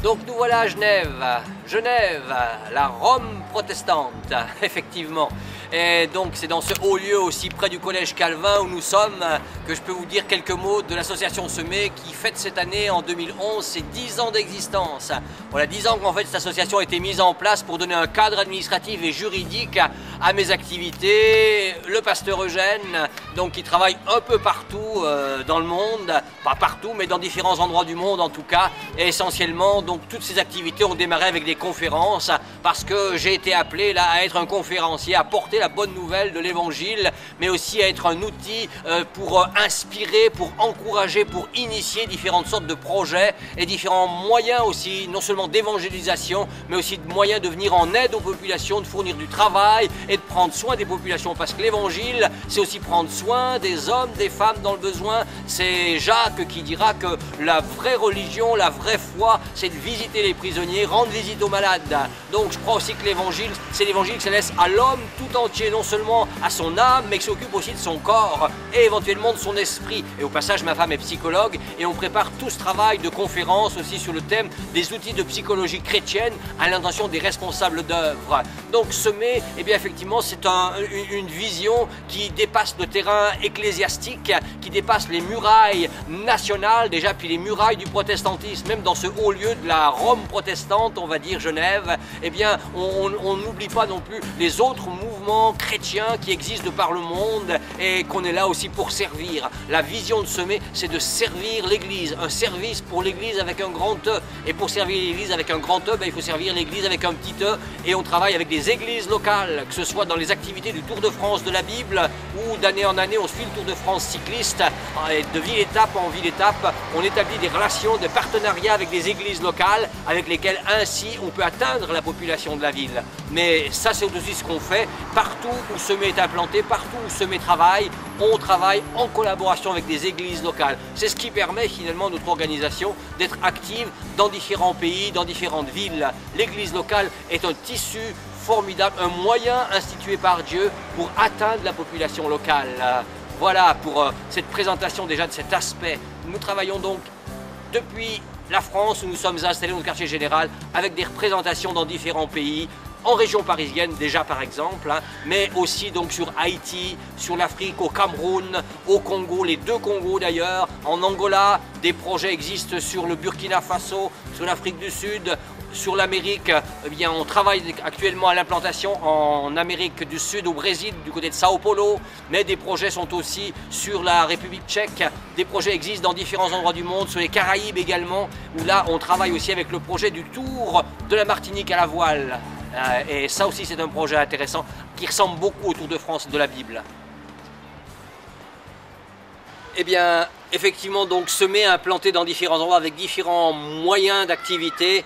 Donc nous voilà à Genève, la Rome protestante, effectivement. Et donc c'est dans ce haut lieu aussi près du collège Calvin où nous sommes que je peux vous dire quelques mots de l'association Semer qui fête cette année en 2011 ses 10 ans d'existence. Voilà 10 ans qu'en fait cette association a été mise en place pour donner un cadre administratif et juridique à mes activités. Le pasteur Eugène, donc qui travaille un peu partout dans le monde, pas partout mais dans différents endroits du monde en tout cas, et essentiellement donc toutes ces activités ont démarré avec des conférences parce que j'ai été appelé là à être un conférencier, à porter la bonne nouvelle de l'évangile, mais aussi à être un outil pour inspirer, pour encourager, pour initier différentes sortes de projets et différents moyens aussi, non seulement d'évangélisation, mais aussi de moyens de venir en aide aux populations, de fournir du travail et de prendre soin des populations. Parce que l'évangile, c'est aussi prendre soin des hommes, des femmes dans le besoin. C'est Jacques qui dira que la vraie religion, la vraie foi, c'est de visiter les prisonniers, rendre visite aux malades. Donc je crois aussi que l'évangile, c'est l'évangile qui se laisse à l'homme tout entier, non seulement à son âme, mais qui s'occupe aussi de son corps et éventuellement de son esprit. Et au passage, ma femme est psychologue et on prépare tout ce travail de conférence aussi sur le thème des outils de psychologie chrétienne à l'intention des responsables d'œuvre. Donc Semer, eh bien effectivement, c'est une vision qui dépasse le terrain ecclésiastique, qui dépasse les murailles nationales déjà, puis les murailles du protestantisme, même dans ce haut lieu de la Rome protestante, on va dire Genève, eh bien on n'oublie pas non plus les autres mouvements chrétiens qui existent de par le monde et qu'on est là aussi pour servir. La vision de Semer, c'est de servir l'Église, un service pour l'Église avec un grand E. Et pour servir l'Église avec un grand E, ben, il faut servir l'Église avec un petit E. Et on travaille avec des églises locales, que ce soit dans les activités du Tour de France de la Bible ou d'année en année on suit le Tour de France cycliste. Et de ville-étape en ville-étape, on établit des relations, des partenariats avec des églises locales avec lesquelles ainsi on peut atteindre la population de la ville. Mais ça c'est aussi ce qu'on fait partout où Semer est implanté, partout où Semer travaille, on travaille en collaboration avec des églises locales. C'est ce qui permet finalement à notre organisation d'être active dans différents pays, dans différentes villes. L'église locale est un tissu formidable, un moyen institué par Dieu pour atteindre la population locale. Voilà pour cette présentation déjà de cet aspect. Nous travaillons donc depuis la France où nous sommes installés dans le quartier général avec des représentations dans différents pays, en région parisienne déjà par exemple, mais aussi donc sur Haïti, sur l'Afrique, au Cameroun, au Congo, les deux Congos d'ailleurs, en Angola, des projets existent sur le Burkina Faso, sur l'Afrique du Sud, sur l'Amérique, eh bien on travaille actuellement à l'implantation en Amérique du Sud, au Brésil, du côté de Sao Paulo, mais des projets sont aussi sur la République tchèque, des projets existent dans différents endroits du monde, sur les Caraïbes également, où là on travaille aussi avec le projet du Tour de la Martinique à la voile. Et ça aussi c'est un projet intéressant qui ressemble beaucoup au Tour de France de la Bible. Eh bien, effectivement, donc Semer implanté dans différents endroits avec différents moyens d'activité.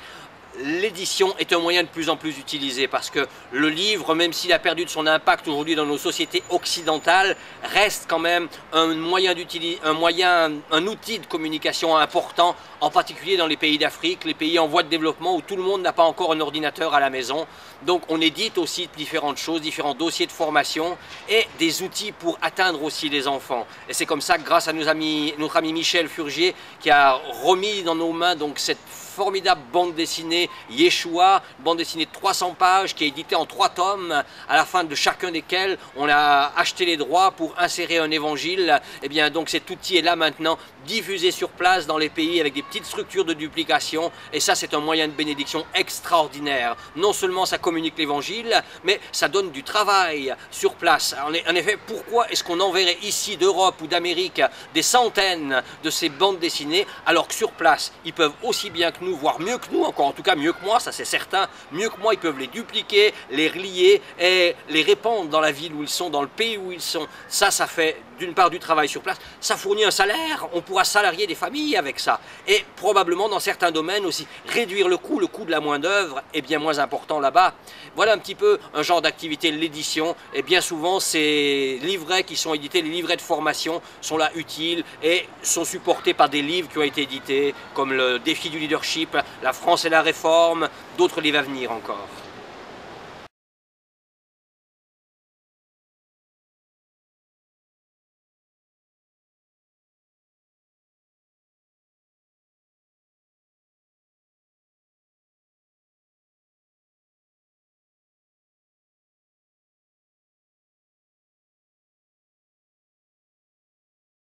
L'édition est un moyen de plus en plus utilisé parce que le livre, même s'il a perdu de son impact aujourd'hui dans nos sociétés occidentales, reste quand même un moyen d'utiliser, un outil de communication important, en particulier dans les pays d'Afrique, les pays en voie de développement où tout le monde n'a pas encore un ordinateur à la maison. Donc on édite aussi différentes choses, différents dossiers de formation et des outils pour atteindre aussi les enfants. Et c'est comme ça que grâce à notre ami Michel Furgier qui a remis dans nos mains donc cette formidable bande dessinée Yeshua, bande dessinée de 300 pages qui est éditée en 3 tomes, à la fin de chacun desquels on a acheté les droits pour insérer un évangile. Et bien donc cet outil est là maintenant, diffusé sur place dans les pays avec des petites structures de duplication, et ça c'est un moyen de bénédiction extraordinaire. Non seulement ça communique l'évangile, mais ça donne du travail sur place. En effet, pourquoi est-ce qu'on enverrait ici d'Europe ou d'Amérique des centaines de ces bandes dessinées alors que sur place ils peuvent aussi bien que nous, voire mieux que nous, encore en tout cas mieux que moi, ça c'est certain, mieux que moi, ils peuvent les dupliquer, les relier et les répandre dans la ville où ils sont, dans le pays où ils sont. Ça fait d'une part du travail sur place, ça fournit un salaire, on pourra salarier des familles avec ça. Et probablement dans certains domaines aussi, réduire le coût de la main d'œuvre est bien moins important là-bas. Voilà un petit peu un genre d'activité de l'édition, et bien souvent ces livrets qui sont édités, les livrets de formation sont là utiles et sont supportés par des livres qui ont été édités, comme le Défi du leadership, La France et la réforme, d'autres livres à venir encore.